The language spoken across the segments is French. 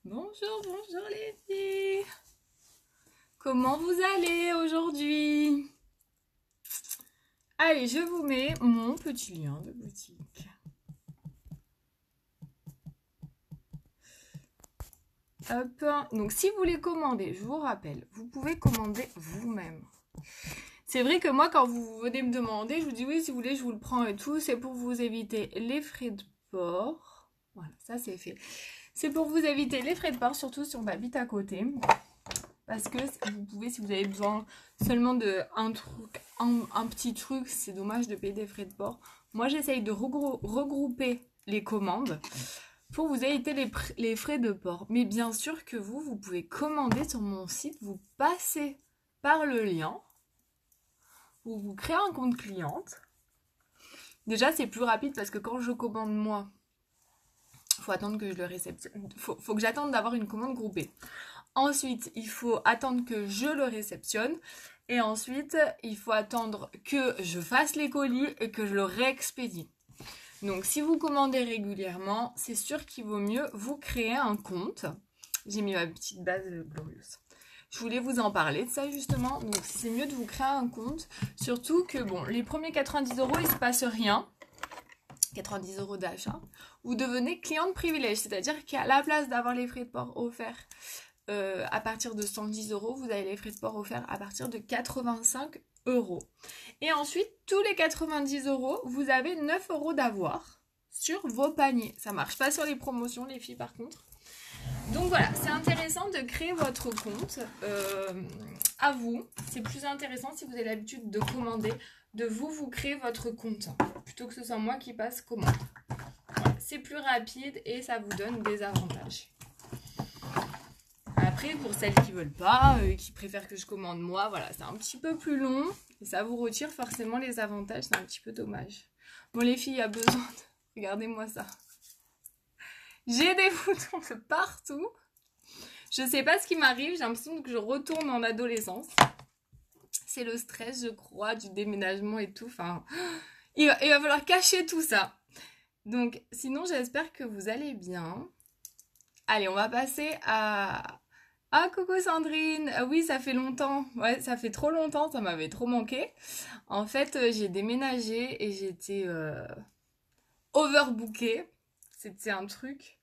Bonjour, bonjour les filles. Comment vous allez aujourd'hui? Allez, je vous mets mon petit lien de boutique. Hop. Donc si vous les commandez, je vous rappelle, vous pouvez commander vous-même. C'est vrai que moi, quand vous venez me demander, je vous dis oui, si vous voulez, je vous le prends et tout. C'est pour vous éviter les frais de port. Voilà, ça c'est fait. C'est pour vous éviter les frais de port, surtout si on habite à côté. Parce que vous pouvez, si vous avez besoin seulement de un petit truc, c'est dommage de payer des frais de port. Moi, j'essaye de regrouper les commandes pour vous éviter les frais de port. Mais bien sûr que vous pouvez commander sur mon site, vous passez par le lien, vous créez un compte cliente. Déjà, c'est plus rapide parce que quand je commande moi, il faut attendre que je le réceptionne. Faut que j'attende d'avoir une commande groupée. Ensuite, il faut attendre que je le réceptionne. Et ensuite, il faut attendre que je fasse les colis et que je le réexpédie. Donc, si vous commandez régulièrement, c'est sûr qu'il vaut mieux vous créer un compte. J'ai mis ma petite base glorieuse. Je voulais vous en parler de ça justement. Donc, c'est mieux de vous créer un compte. Surtout que, bon, les premiers 90 €, il ne se passe rien. 90 € d'achat. Vous devenez cliente privilège. C'est-à-dire qu'à la place d'avoir les frais de port offerts à partir de 110 €, vous avez les frais de port offerts à partir de 85 €. Et ensuite, tous les 90 €, vous avez 9 € d'avoir sur vos paniers. Ça marche pas sur les promotions, les filles, par contre. Donc voilà, c'est intéressant de créer votre compte à vous. C'est plus intéressant si vous avez l'habitude de commander, de vous créer votre compte, plutôt que ce soit moi qui passe commande. Voilà, c'est plus rapide et ça vous donne des avantages. Après, pour celles qui veulent pas, qui préfèrent que je commande moi, voilà, c'est un petit peu plus long et ça vous retire forcément les avantages, c'est un petit peu dommage. Bon, les filles, il y a besoin de... Regardez-moi ça. J'ai des boutons de partout. Je sais pas ce qui m'arrive, j'ai l'impression que je retourne en adolescence. C'est le stress, je crois, du déménagement et tout. Enfin, il va falloir cacher tout ça. Donc, sinon, j'espère que vous allez bien. Allez, on va passer à... Ah, coucou Sandrine. Oui, ça fait longtemps. Ouais, ça fait trop longtemps, ça m'avait trop manqué. En fait, j'ai déménagé et j'étais overbookée. C'était un truc.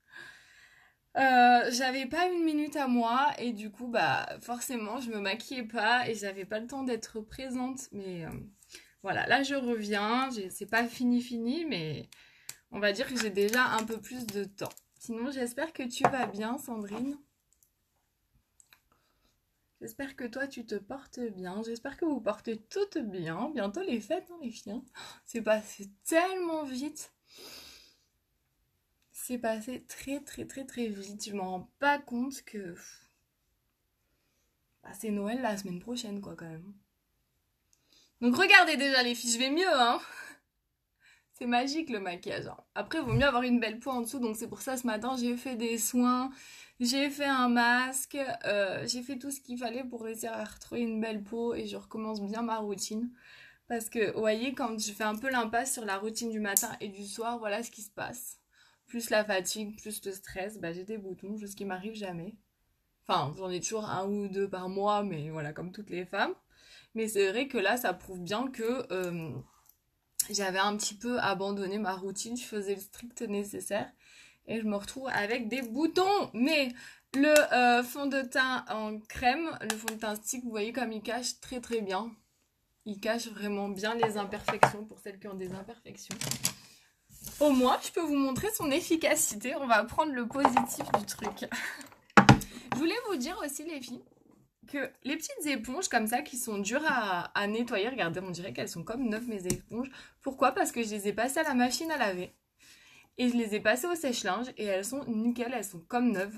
J'avais pas une minute à moi et du coup, bah, forcément, je me maquillais pas et j'avais pas le temps d'être présente. Mais voilà, là, je reviens. C'est pas fini, mais on va dire que j'ai déjà un peu plus de temps. Sinon, j'espère que tu vas bien, Sandrine. J'espère que toi, tu te portes bien. J'espère que vous portez toutes bien. Bientôt les fêtes, hein, les filles. C'est passé tellement vite. C'est passé très vite. Je m'en rends pas compte que... Bah, c'est Noël la semaine prochaine, quoi, quand même. Donc regardez déjà, les filles, je vais mieux, hein. C'est magique, le maquillage. Hein. Après, il vaut mieux avoir une belle peau en dessous. Donc c'est pour ça, ce matin, j'ai fait des soins. J'ai fait un masque, j'ai fait tout ce qu'il fallait pour réussir à retrouver une belle peau et je recommence bien ma routine. Parce que, vous voyez, quand je fais un peu l'impasse sur la routine du matin et du soir, voilà ce qui se passe. Plus la fatigue, plus le stress, bah j'ai des boutons, ce qui m'arrive jamais. Enfin, j'en ai toujours un ou deux par mois, mais voilà, comme toutes les femmes. Mais c'est vrai que là, ça prouve bien que j'avais un petit peu abandonné ma routine, je faisais le strict nécessaire. Et je me retrouve avec des boutons. Mais le fond de teint en crème, le fond de teint stick, vous voyez comme il cache très bien. Il cache vraiment bien les imperfections pour celles qui ont des imperfections. Au moins, je peux vous montrer son efficacité. On va prendre le positif du truc. Je voulais vous dire aussi, les filles, que les petites éponges comme ça qui sont dures à nettoyer, regardez, on dirait qu'elles sont comme neuves, mes éponges. Pourquoi? Parce que je les ai passées à la machine à laver. Et je les ai passées au sèche-linge et elles sont nickel, elles sont comme neuves.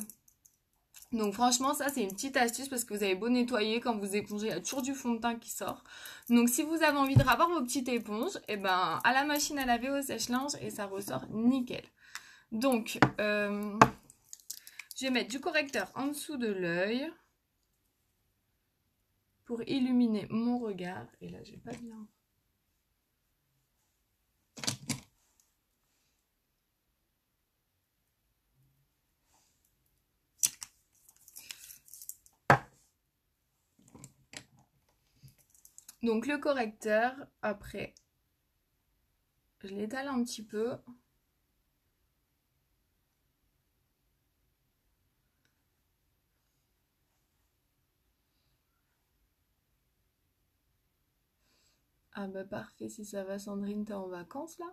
Donc franchement, ça c'est une petite astuce parce que vous avez beau nettoyer, quand vous épongez, il y a toujours du fond de teint qui sort. Donc si vous avez envie de ravoir vos petites éponges, et ben à la machine à laver au sèche-linge et ça ressort nickel. Donc, je vais mettre du correcteur en dessous de l'œil pour illuminer mon regard. Et là, j'ai pas bien... Donc le correcteur, après, je l'étale un petit peu. Ah bah parfait, si ça va Sandrine, t'es en vacances là?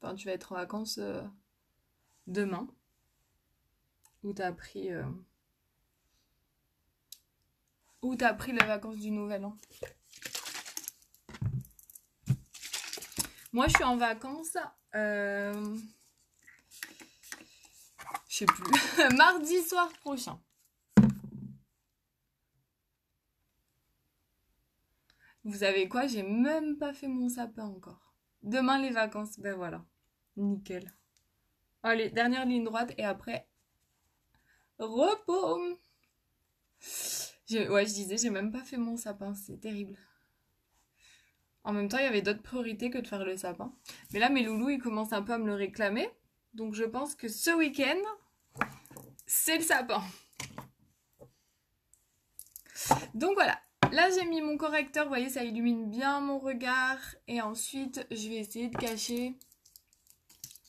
Enfin, tu vas être en vacances demain. Ou t'as pris... Ou t'as pris les vacances du Nouvel An? Moi, je suis en vacances... Je sais plus. Mardi soir prochain. Vous savez quoi? J'ai même pas fait mon sapin encore. Demain, les vacances. Ben voilà. Nickel. Allez, dernière ligne droite et après... Repos. Ouais, je disais, j'ai même pas fait mon sapin. C'est terrible. En même temps, il y avait d'autres priorités que de faire le sapin. Mais là, mes loulous, ils commencent un peu à me le réclamer. Donc je pense que ce week-end, c'est le sapin. Donc voilà. Là, j'ai mis mon correcteur. Vous voyez, ça illumine bien mon regard. Et ensuite, je vais essayer de cacher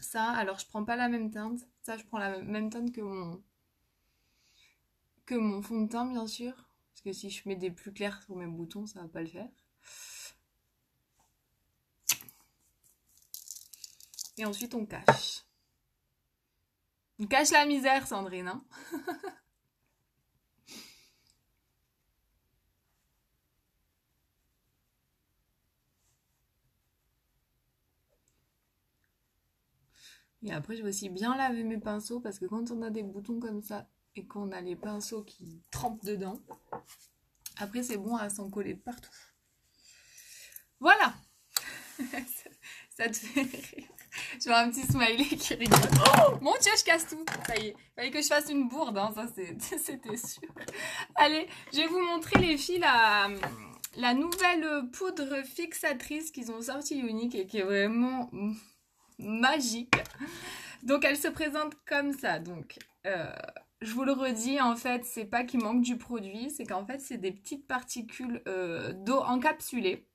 ça. Alors, je prends pas la même teinte. Ça, je prends la même teinte que mon fond de teint, bien sûr. Parce que si je mets des plus clairs sur mes boutons, ça va pas le faire. Et ensuite, on cache. On cache la misère, Sandrine, hein. Et après, je vais aussi bien laver mes pinceaux parce que quand on a des boutons comme ça et qu'on a les pinceaux qui trempent dedans, après, c'est bon à s'en coller partout. Voilà. Ça te fait rire. Je vois un petit smiley qui rigole. Oh mon Dieu, je casse tout. Ça y est. Il fallait que je fasse une bourde, hein. Ça, c'était sûr. Allez, je vais vous montrer les filles la nouvelle poudre fixatrice qu'ils ont sortie unique et qui est vraiment magique. Donc elle se présente comme ça. Donc je vous le redis, en fait, c'est pas qu'il manque du produit, c'est qu'en fait c'est des petites particules d'eau encapsulées.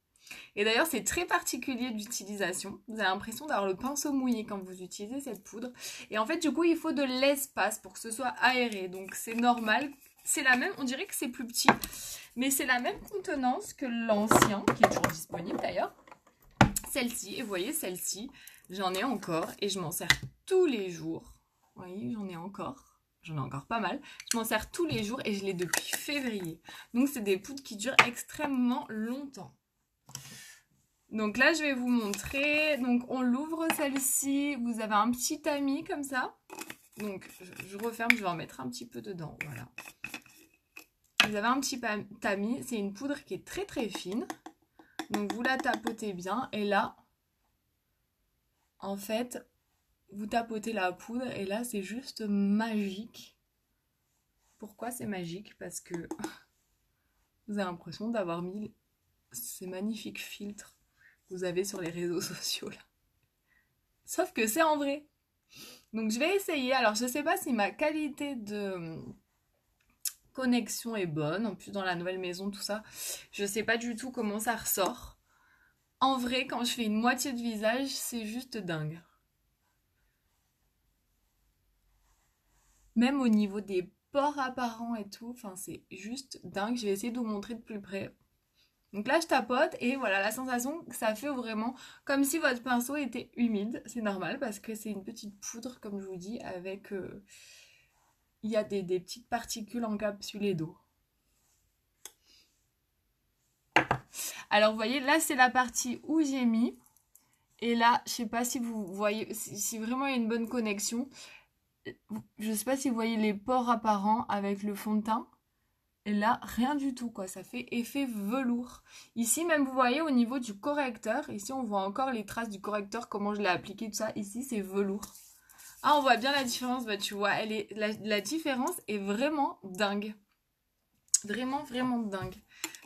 Et d'ailleurs c'est très particulier d'utilisation. Vous avez l'impression d'avoir le pinceau mouillé quand vous utilisez cette poudre. Et en fait du coup il faut de l'espace pour que ce soit aéré. Donc c'est normal. C'est la même, on dirait que c'est plus petit, mais c'est la même contenance que l'ancien, qui est toujours disponible d'ailleurs. Celle-ci, et vous voyez celle-ci, j'en ai encore et je m'en sers tous les jours. Vous voyez, j'en ai encore pas mal. Je m'en sers tous les jours et je l'ai depuis février. Donc c'est des poudres qui durent extrêmement longtemps. Donc là je vais vous montrer. Donc on l'ouvre celle-ci. Vous avez un petit tamis comme ça. Donc je referme, je vais en mettre un petit peu dedans. Voilà. Vous avez un petit tamis. C'est une poudre qui est très très fine. Donc vous la tapotez bien et là, en fait, vous tapotez la poudre et là c'est juste magique. Pourquoi c'est magique? Parce que vous avez l'impression d'avoir mis ces magnifiques filtres que vous avez sur les réseaux sociaux là. Sauf que c'est en vrai. Donc je vais essayer. Alors je sais pas si ma qualité de connexion est bonne. En plus dans la nouvelle maison, tout ça. Je sais pas du tout comment ça ressort. En vrai, quand je fais une moitié de visage, c'est juste dingue. Même au niveau des pores apparents et tout, enfin c'est juste dingue. Je vais essayer de vous montrer de plus près. Donc là je tapote et voilà la sensation que ça fait vraiment comme si votre pinceau était humide. C'est normal parce que c'est une petite poudre comme je vous dis avec... il y a des petites particules encapsulées d'eau. Alors vous voyez là c'est la partie où j'ai mis. Et là je sais pas si vous voyez, si vraiment il y a une bonne connexion. Je sais pas si vous voyez les pores apparents avec le fond de teint. Et là, rien du tout, quoi. Ça fait effet velours. Ici, même, vous voyez, au niveau du correcteur, ici, on voit encore les traces du correcteur, comment je l'ai appliqué, tout ça. Ici, c'est velours. Ah, on voit bien la différence, bah, tu vois. La différence est vraiment dingue. Vraiment, vraiment dingue.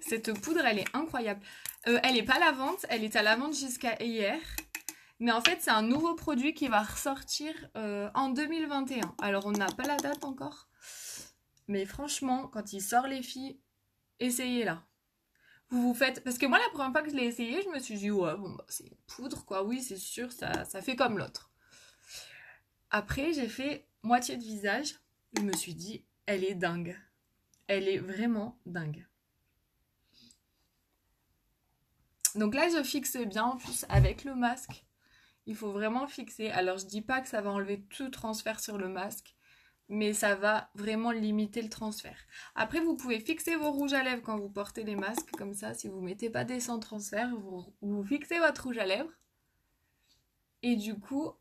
Cette poudre, elle est incroyable. Elle n'est pas à la vente. Elle est à la vente jusqu'à hier. Mais en fait, c'est un nouveau produit qui va ressortir en 2021. Alors, on n'a pas la date encore. Mais franchement, quand il sort les filles, essayez-la. vous faites... Parce que moi, la première fois que je l'ai essayé, je me suis dit, ouais, bon, bah, c'est une poudre, quoi. Oui, c'est sûr, ça fait comme l'autre. Après, j'ai fait moitié de visage. Je me suis dit, elle est dingue. Elle est vraiment dingue. Donc là, je fixe bien, en plus, avec le masque. Il faut vraiment fixer. Alors, je dis pas que ça va enlever tout transfert sur le masque, mais ça va vraiment limiter le transfert. Après, vous pouvez fixer vos rouges à lèvres quand vous portez les masques, comme ça, si vous ne mettez pas des sans transfert, vous fixez votre rouge à lèvres. Et du coup,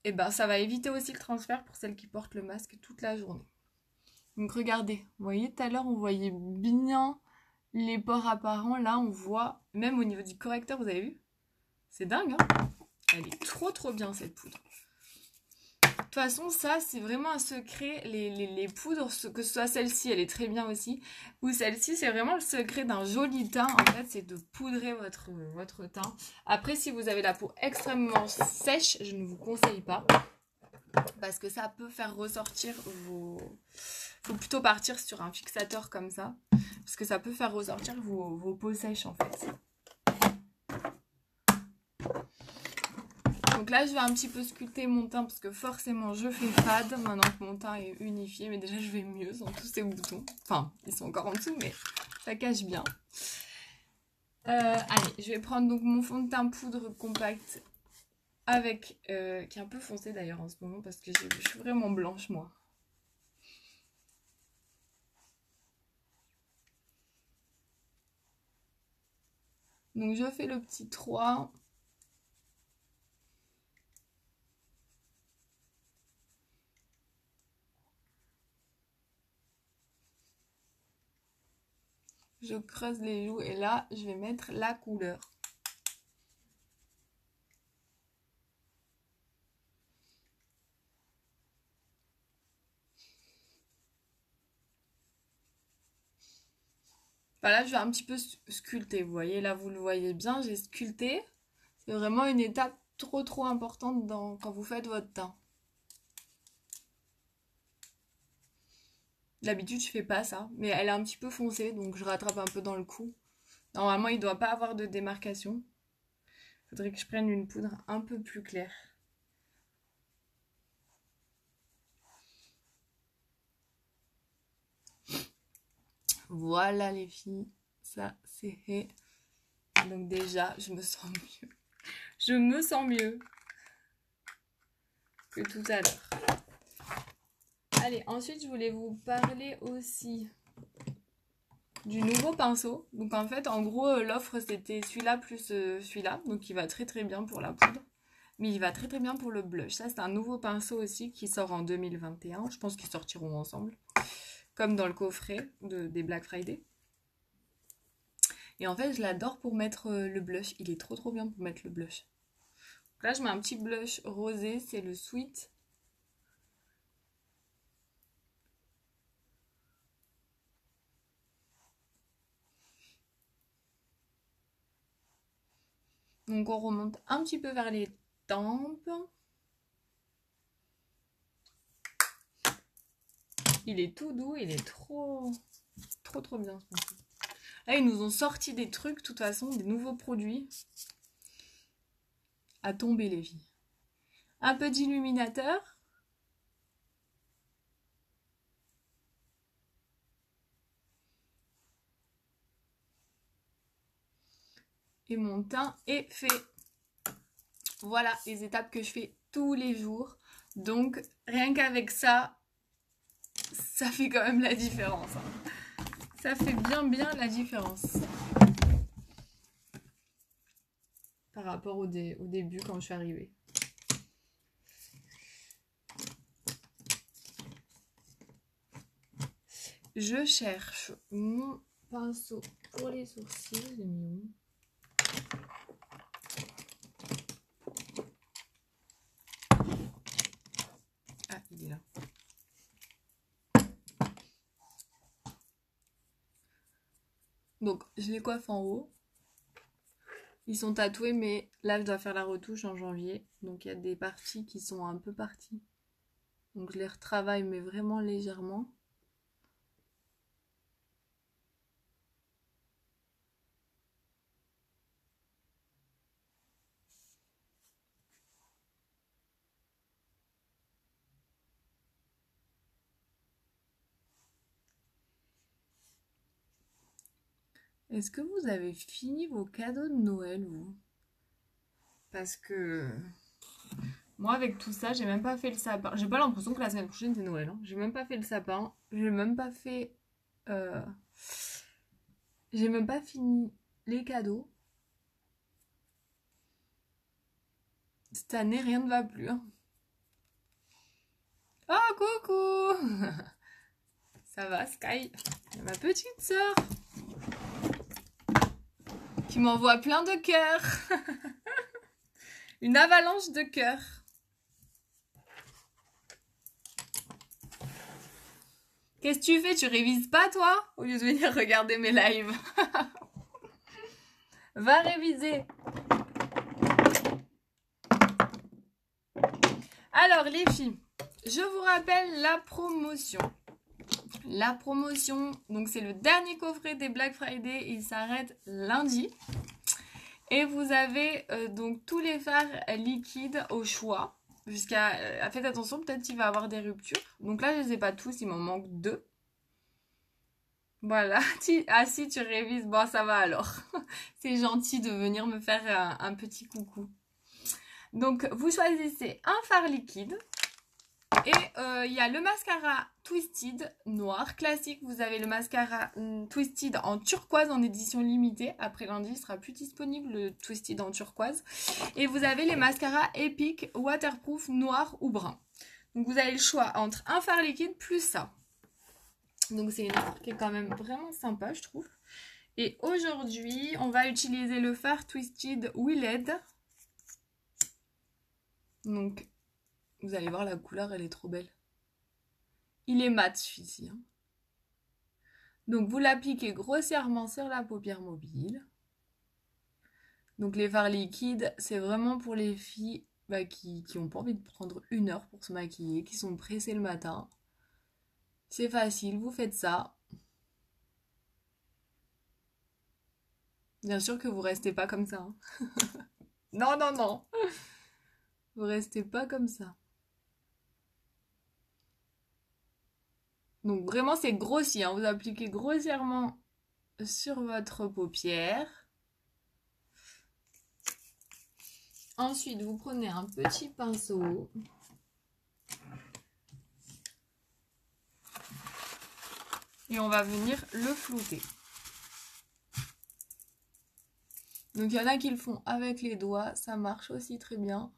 eh ben, ça va éviter aussi le transfert pour celles qui portent le masque toute la journée. Donc regardez, vous voyez, tout à l'heure, on voyait bien les pores apparents. Là, on voit, même au niveau du correcteur, vous avez vu? C'est dingue, hein? Elle est trop bien, cette poudre. De toute façon, ça, c'est vraiment un secret. Les poudres, que ce soit celle-ci, elle est très bien aussi, ou celle-ci, c'est vraiment le secret d'un joli teint. En fait, c'est de poudrer votre teint. Après, si vous avez la peau extrêmement sèche, je ne vous conseille pas, parce que ça peut faire ressortir vos... Faut plutôt partir sur un fixateur comme ça, parce que ça peut faire ressortir vos peaux sèches, en fait. Donc là, je vais un petit peu sculpter mon teint parce que forcément, je fais fade maintenant que mon teint est unifié. Mais déjà, je vais mieux sans tous ces boutons. Enfin, ils sont encore en dessous, mais ça cache bien. Allez, je vais prendre donc mon fond de teint poudre compact avec... qui est un peu foncé d'ailleurs en ce moment parce que je suis vraiment blanche, moi. Donc, je fais le petit 3... Je creuse les joues et là, je vais mettre la couleur. Voilà, je vais un petit peu sculpter. Vous voyez, là, vous le voyez bien, j'ai sculpté. C'est vraiment une étape trop importante quand vous faites votre teint. D'habitude, je fais pas ça, mais elle est un petit peu foncée, donc je rattrape un peu dans le cou. Normalement, il ne doit pas avoir de démarcation. Il faudrait que je prenne une poudre un peu plus claire. Voilà les filles, ça c'est fait. Donc déjà, je me sens mieux. Je me sens mieux que tout à l'heure. Allez, ensuite, je voulais vous parler aussi du nouveau pinceau. Donc en fait, en gros, l'offre c'était celui-là plus celui-là. Donc il va très bien pour la poudre. Mais il va très bien pour le blush. Ça, c'est un nouveau pinceau aussi qui sort en 2021. Je pense qu'ils sortiront ensemble. Comme dans le coffret des Black Friday. Et en fait, je l'adore pour mettre le blush. Il est trop bien pour mettre le blush. Donc là, je mets un petit blush rosé. C'est le Sweet. Donc on remonte un petit peu vers les tempes. Il est tout doux, il est trop bien ce pinceau. Là, ils nous ont sorti des trucs, de toute façon, des nouveaux produits. À tomber les filles. Un peu d'illuminateur. Et mon teint est fait. Voilà les étapes que je fais tous les jours. Donc, rien qu'avec ça, ça fait quand même la différence. Hein. Ça fait bien la différence. Par rapport au début quand je suis arrivée. Je cherche mon pinceau pour les sourcils. J'ai mis où ? Ah, il est là. Donc, je les coiffe en haut. Ils sont tatoués, mais là, je dois faire la retouche en janvier. Donc, il y a des parties qui sont un peu parties. Donc, je les retravaille, mais vraiment légèrement. Est-ce que vous avez fini vos cadeaux de Noël, vous? Parce que moi, avec tout ça, j'ai même pas fait le sapin. J'ai pas l'impression que la semaine prochaine c'est Noël, hein. J'ai même pas fait le sapin. J'ai même pas fait. euh, J'ai même pas fini les cadeaux. Cette année, rien ne va plus, hein. Oh, coucou! Ça va, Sky? Ma petite sœur qui m'envoie plein de cœurs. Une avalanche de cœurs. Qu'est-ce que tu fais? Tu révises pas, toi? Au lieu de venir regarder mes lives. Va réviser. Alors, les filles, je vous rappelle la promotion. La promotion, donc c'est le dernier coffret des Black Friday. Il s'arrête lundi. Et vous avez donc tous les fards liquides au choix. Jusqu'à... faites attention, peut-être qu'il va y avoir des ruptures. Donc là, je ne les ai pas tous, il m'en manque 2. Voilà. Ah si, tu révises, bon ça va alors. C'est gentil de venir me faire un petit coucou. Donc vous choisissez un fard liquide. Et il y a le mascara Twisted noir classique. Vous avez le mascara Twisted en turquoise en édition limitée. Après lundi, il sera plus disponible le Twisted en turquoise. Et vous avez les mascaras Epic waterproof noir ou brun. Donc vous avez le choix entre un fard liquide plus ça. Donc c'est une offre qui est quand même vraiment sympa, je trouve. Et aujourd'hui, on va utiliser le fard Twisted Willed. Donc vous allez voir, la couleur, elle est trop belle. Il est mat celui-ci, hein. Donc vous l'appliquez grossièrement sur la paupière mobile. Donc les fards liquides, c'est vraiment pour les filles qui n'ont pas envie de prendre 1 heure pour se maquiller, qui sont pressées le matin. C'est facile, vous faites ça. Bien sûr que vous restez pas comme ça, hein. Non, non, non. Vous restez pas comme ça. Donc vraiment c'est grossi, hein. Vous appliquez grossièrement sur votre paupière. Ensuite, vous prenez un petit pinceau. Et on va venir le flouter. Donc il y en a qui le font avec les doigts, ça marche aussi très bien.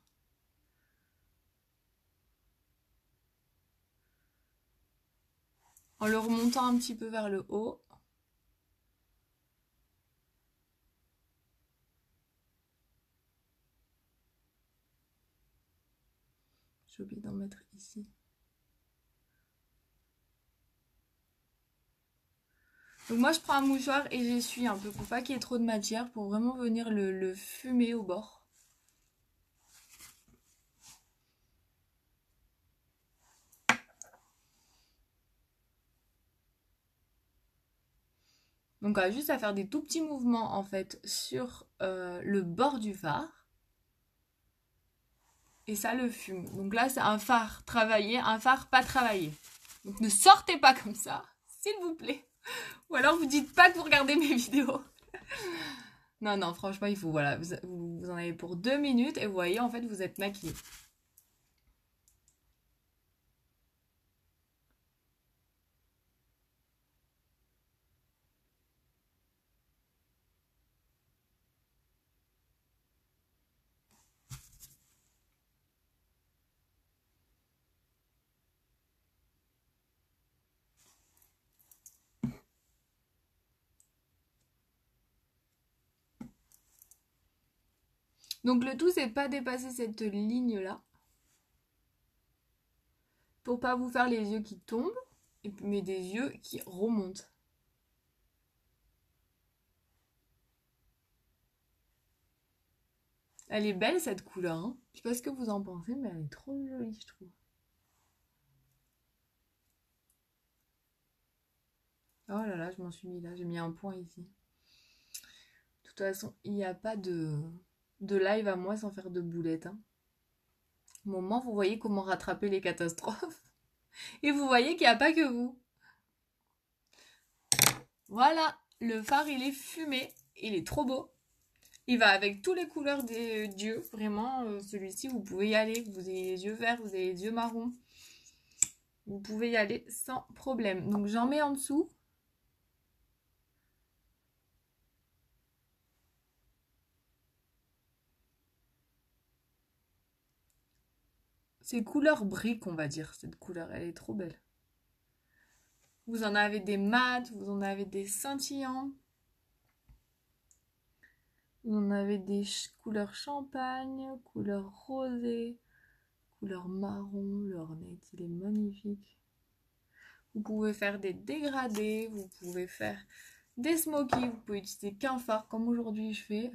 En le remontant un petit peu vers le haut. J'ai oublié d'en mettre ici. Donc moi je prends un mouchoir et j'essuie un peu pour pas qu'il y ait trop de matière, pour vraiment venir le fumer au bord. Donc on a juste à faire des tout petits mouvements en fait sur le bord du phare. Et ça le fume. Donc là c'est un phare travaillé, un phare pas travaillé. Donc ne sortez pas comme ça, s'il vous plaît. Ou alors vous dites pas que vous regardez mes vidéos. Non, non, franchement, il faut, voilà, vous en avez pour 2 minutes et vous voyez, en fait, vous êtes maquillé. Donc le tout, c'est pas dépasser cette ligne-là. Pour pas vous faire les yeux qui tombent, mais des yeux qui remontent. Elle est belle cette couleur, hein. Je sais pas ce que vous en pensez, mais elle est trop jolie, je trouve. Oh là là, je m'en suis mis là, j'ai mis un point ici. De toute façon, il n'y a pas de live à moi sans faire de boulettes, hein. Au moment, vous voyez comment rattraper les catastrophes. Et vous voyez qu'il n'y a pas que vous. Voilà, le fard, il est fumé. Il est trop beau. Il va avec toutes les couleurs des yeux. Vraiment, celui-ci, vous pouvez y aller. Vous avez les yeux verts, vous avez les yeux marrons. Vous pouvez y aller sans problème. Donc, j'en mets en dessous. C'est couleur brique, on va dire. Cette couleur, elle est trop belle. Vous en avez des mats, vous en avez des scintillants. Vous en avez des couleurs champagne, couleur rosée, couleur marron. L'ornette, il est magnifique. Vous pouvez faire des dégradés, vous pouvez faire des smokies, vous pouvez utiliser qu'un fard comme aujourd'hui je fais.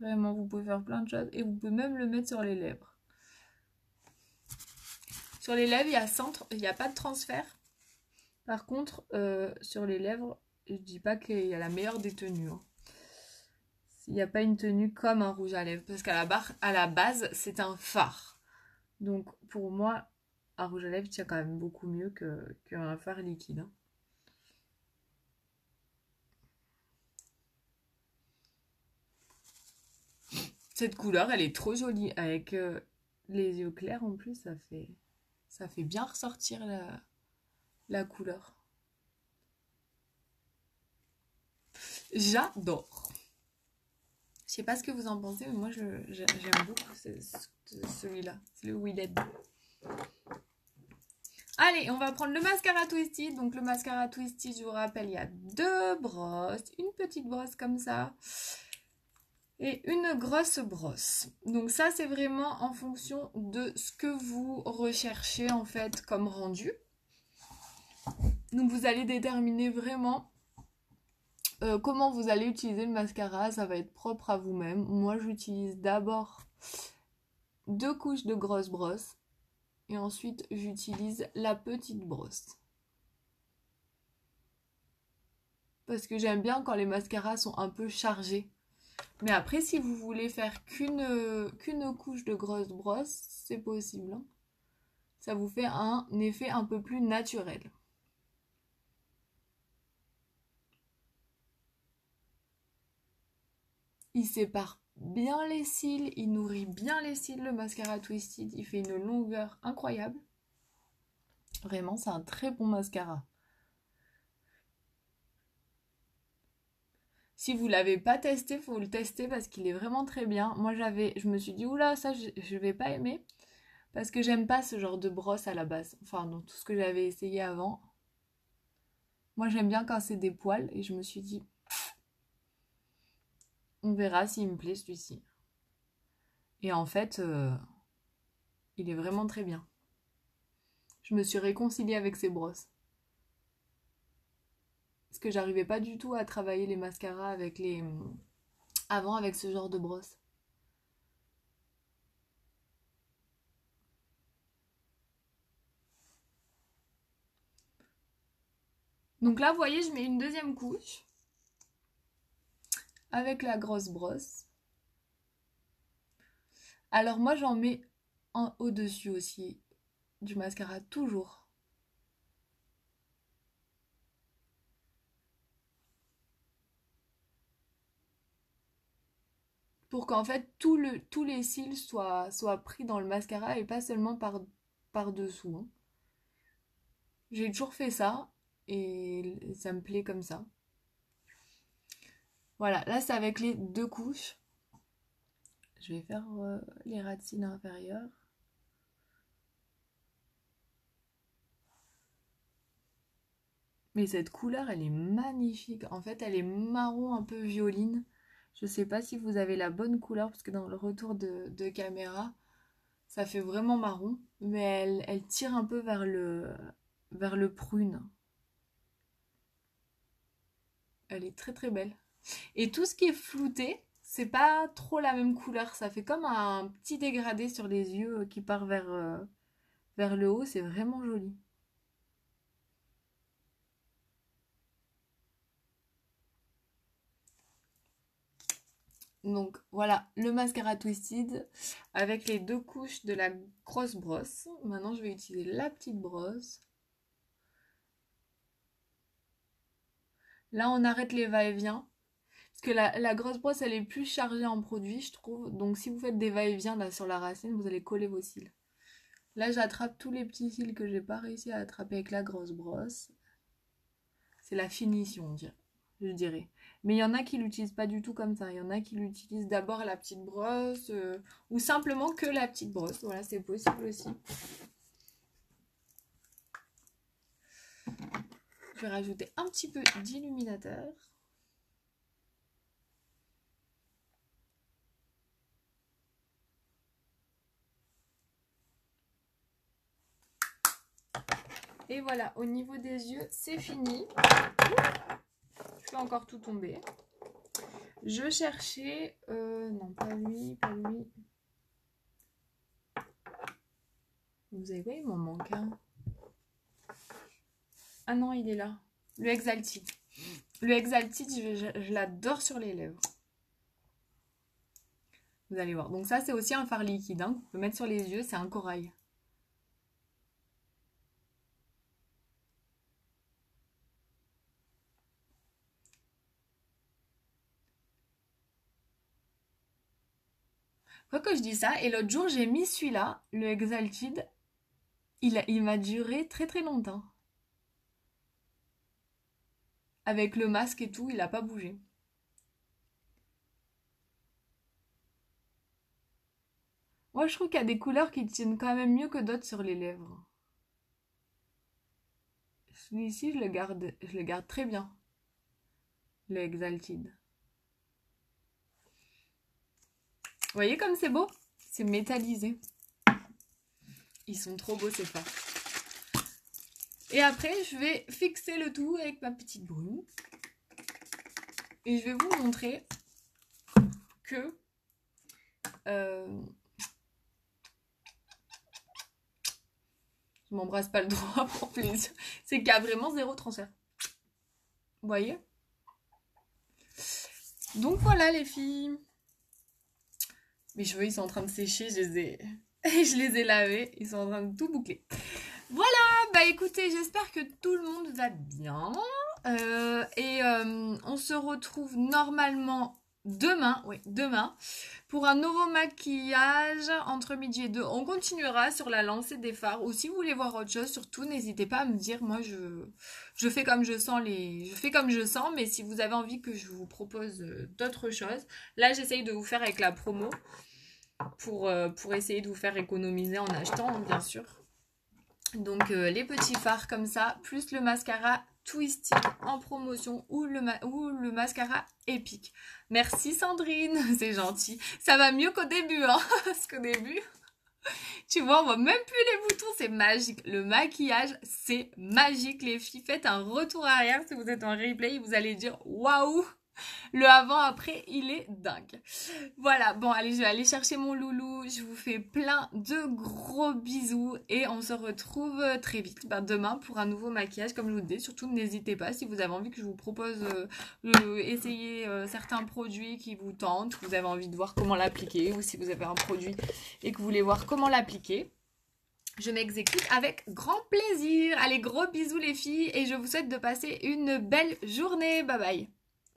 Vraiment, vous pouvez faire plein de choses et vous pouvez même le mettre sur les lèvres. Sur les lèvres, il n'y a pas de transfert. Par contre, sur les lèvres, je dis pas qu'il y a la meilleure des tenues. Hein. Il n'y a pas une tenue comme un rouge à lèvres. Parce qu'à la base, c'est un fard. Donc, pour moi, un rouge à lèvres tient quand même beaucoup mieux qu'un fard liquide. Hein. Cette couleur, elle est trop jolie. Avec les yeux clairs, en plus, ça fait bien ressortir la couleur. J'adore. Je sais pas ce que vous en pensez, mais moi j'aime beaucoup celui-là. C'est le Willed. Allez, on va prendre le mascara Twisted. Donc le mascara Twisted, je vous rappelle, il y a 2 brosses. Une petite brosse comme ça. Et une grosse brosse. Donc ça, c'est vraiment en fonction de ce que vous recherchez en fait comme rendu. Donc vous allez déterminer vraiment comment vous allez utiliser le mascara. Ça va être propre à vous-même. Moi, j'utilise d'abord 2 couches de grosse brosse. Et ensuite, j'utilise la petite brosse. Parce que j'aime bien quand les mascaras sont un peu chargés. Mais après, si vous voulez faire qu'une couche de grosse brosse, c'est possible. Hein. Ça vous fait un effet un peu plus naturel. Il sépare bien les cils, il nourrit bien les cils, le mascara Twisted. Il fait une longueur incroyable. Vraiment, c'est un très bon mascara. Si vous l'avez pas testé, faut le tester parce qu'il est vraiment très bien. Moi, je me suis dit, oula, ça, je vais pas aimer. Parce que j'aime pas ce genre de brosse à la base. Enfin, dans tout ce que j'avais essayé avant. Moi, j'aime bien quand c'est des poils. Et je me suis dit, on verra s'il me plaît celui-ci. Et en fait, il est vraiment très bien. Je me suis réconciliée avec ces brosses. Parce que j'arrivais pas du tout à travailler les mascaras avant avec ce genre de brosse. Donc là, vous voyez, je mets une deuxième couche avec la grosse brosse. Alors moi, j'en mets un au-dessus aussi du mascara, toujours. Pour qu'en fait, tous les cils soient pris dans le mascara et pas seulement par dessous. Hein. J'ai toujours fait ça et ça me plaît comme ça. Voilà, là c'est avec les 2 couches. Je vais faire les ras de cils inférieurs. Mais cette couleur, elle est magnifique. En fait, elle est marron un peu violine. Je sais pas si vous avez la bonne couleur parce que dans le retour de caméra, ça fait vraiment marron. Mais elle tire un peu vers le prune. Elle est très très belle. Et tout ce qui est flouté, c'est pas trop la même couleur. Ça fait comme un petit dégradé sur les yeux qui part vers le haut. C'est vraiment joli. Donc voilà, le mascara Twisted avec les 2 couches de la grosse brosse. Maintenant, je vais utiliser la petite brosse. Là, on arrête les va-et-vient. Parce que la grosse brosse, elle est plus chargée en produits, je trouve. Donc, si vous faites des va-et-vient là sur la racine, vous allez coller vos cils. Là, j'attrape tous les petits cils que j'ai pas réussi à attraper avec la grosse brosse. C'est la finition, je dirais. Mais il y en a qui l'utilisent pas du tout comme ça. Il y en a qui l'utilisent d'abord la petite brosse ou simplement que la petite brosse. Voilà, c'est possible aussi. Je vais rajouter un petit peu d'illuminateur. Et voilà, au niveau des yeux, c'est fini. Je fais encore tout tomber. Je cherchais... non, pas lui, pas lui. Vous savez quoi, il m'en manque un. Ah non, il est là. Le Exalted. Le Exalted, je l'adore sur les lèvres. Vous allez voir. Donc ça, c'est aussi un fard liquide. Hein, qu'on peut mettre sur les yeux. C'est un corail. Quoi que je dis ça, et l'autre jour, j'ai mis celui-là, le Exalted. Il m'a duré très très longtemps. Avec le masque et tout, il n'a pas bougé. Moi, je trouve qu'il y a des couleurs qui tiennent quand même mieux que d'autres sur les lèvres. Celui-ci, je le garde très bien. Le Exalted. Vous voyez comme c'est beau? C'est métallisé. Ils sont trop beaux ces fards. Et après, je vais fixer le tout avec ma petite brume. Et je vais vous montrer que... je m'embrasse pas le doigt pour plaisir. C'est qu'il y a vraiment zéro transfert. Vous voyez? Donc voilà les filles. Mes cheveux, ils sont en train de sécher. Je les ai lavés. Ils sont en train de tout boucler. Voilà, bah écoutez, j'espère que tout le monde va bien. On se retrouve normalement demain, pour un nouveau maquillage entre midi et 2. On continuera sur la lancée des fards. Ou si vous voulez voir autre chose, surtout, n'hésitez pas à me dire. Moi, je fais comme je sens je fais comme je sens, mais si vous avez envie que je vous propose d'autres choses, là, j'essaye de vous faire avec la promo pour essayer de vous faire économiser en achetant, bien sûr. Donc les petits fards comme ça, plus le mascara Twisty en promotion ou le mascara épique. Merci Sandrine, c'est gentil. Ça va mieux qu'au début, hein, parce qu'au début, tu vois, on voit même plus les boutons, c'est magique. Le maquillage, c'est magique les filles. Faites un retour arrière si vous êtes en replay, vous allez dire waouh. Le avant-après, il est dingue. Voilà, bon, allez, je vais aller chercher mon loulou. Je vous fais plein de gros bisous et on se retrouve très vite demain pour un nouveau maquillage, comme je vous disais. Surtout, n'hésitez pas si vous avez envie que je vous propose essayer certains produits qui vous tentent, que vous avez envie de voir comment l'appliquer, ou si vous avez un produit et que vous voulez voir comment l'appliquer. Je m'exécute avec grand plaisir. Allez, gros bisous les filles et je vous souhaite de passer une belle journée. Bye bye.